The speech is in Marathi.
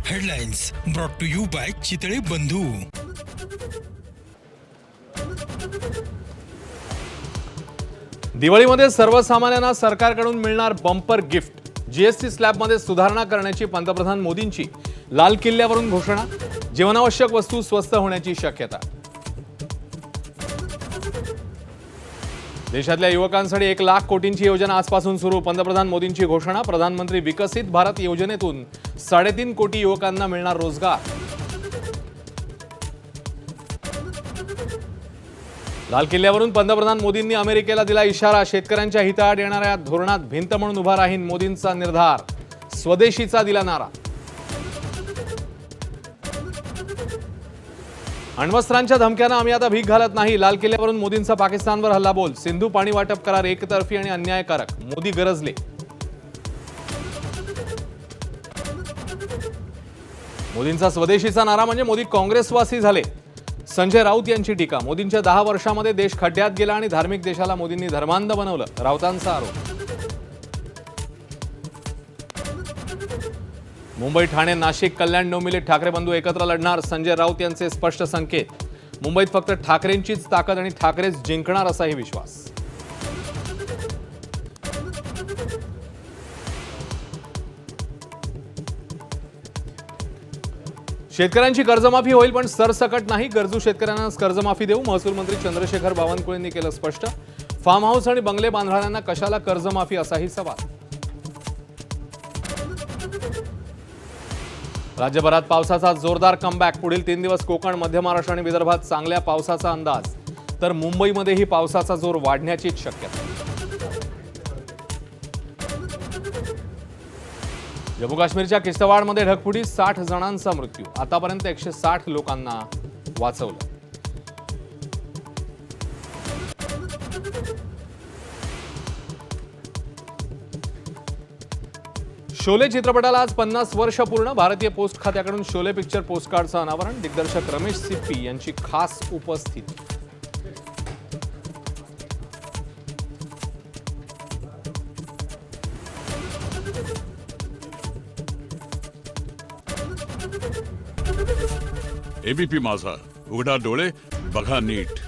Headlines brought to you by Chitale Bandhu. दिवाळीमध्ये सर्वसामान्यांना सरकारकडून मिळणार बंपर गिफ्ट. जीएसटी स्लॅबमध्ये सुधारणा करण्याची पंतप्रधान मोदींची लाल किल्ल्यावरून घोषणा. जीवनावश्यक वस्तू स्वस्त होण्याची शक्यता. देशातल्या युवकांसाठी 1 लाख कोटींची योजना आजपासून सुरू. पंतप्रधान मोदींची घोषणा. प्रधानमंत्री विकसित भारत योजनेतून 3.5 कोटी युवकांना मिळणार रोजगार. लाल किल्ल्यावरून पंतप्रधान मोदींनी अमेरिकेला दिला इशारा. शेतकऱ्यांच्या हिताआड येणाऱ्या धोरणात भिंत म्हणून उभा राहीन मोदींचा निर्धार. स्वदेशीचा दिला नारा. अण्वस्त्रांच्या धमक्यांना आम्ही आता भीक घालत नाही. लाल किल्ल्यावरून मोदींचा पाकिस्तानवर हल्लाबोल. सिंधू पाणी वाटप करार एकतर्फी आणि अन्यायकारक. मोदी गरजले. मोदींचा स्वदेशीचा नारा म्हणजे मोदी काँग्रेसवासी झाले. संजय राऊत यांची टीका. मोदींच्या 10 वर्षांमध्ये देश खड्ड्यात गेला आणि धार्मिक देशाला मोदींनी धर्मांध बनवलं. राऊतांचा आरोप. मुंबई, ठाणे, नाशिक, कल्याण, डोंबिवलीत ठाकरे बंधू एकत्र लढणार. संजय राऊत यांचे स्पष्ट संकेत. मुंबईत फक्त ठाकरेंचीच ताकद आणि ठाकरेच जिंकणार असाही विश्वास. शेतकऱ्यांची कर्जमाफी होईल पण सरसकट नाही. गरजू शेतकऱ्यांनाच कर्जमाफी देऊ. महसूल मंत्री चंद्रशेखर बावनकुळेंनी केलं स्पष्ट. फार्म हाऊस आणि बंगले बांधणाऱ्यांना कशाला कर्जमाफी असाही सवाल. राज्यभरात पावसाचा जोरदार कमबॅक. पुढील 3 दिवस कोकण, मध्य महाराष्ट्र आणि विदर्भात चांगल्या पावसाचा अंदाज. तर मुंबईमध्येही पावसाचा जोर वाढण्याचीच शक्यता. जम्मू काश्मीरच्या किश्तवाडमध्ये ढगफुटी. 60 जणांचा मृत्यू. आतापर्यंत 160 लोकांना वाचवलं. शोले चित्रपटाला आज 50 वर्ष पूर्ण. भारतीय पोस्ट खात्याकडून शोले पिक्चर पोस्टकार्डचं अनावरण. दिग्दर्शक रमेश सिप्पी यांची खास उपस्थिती. एबीपी माझा, उघडा डोळे बघा नीट.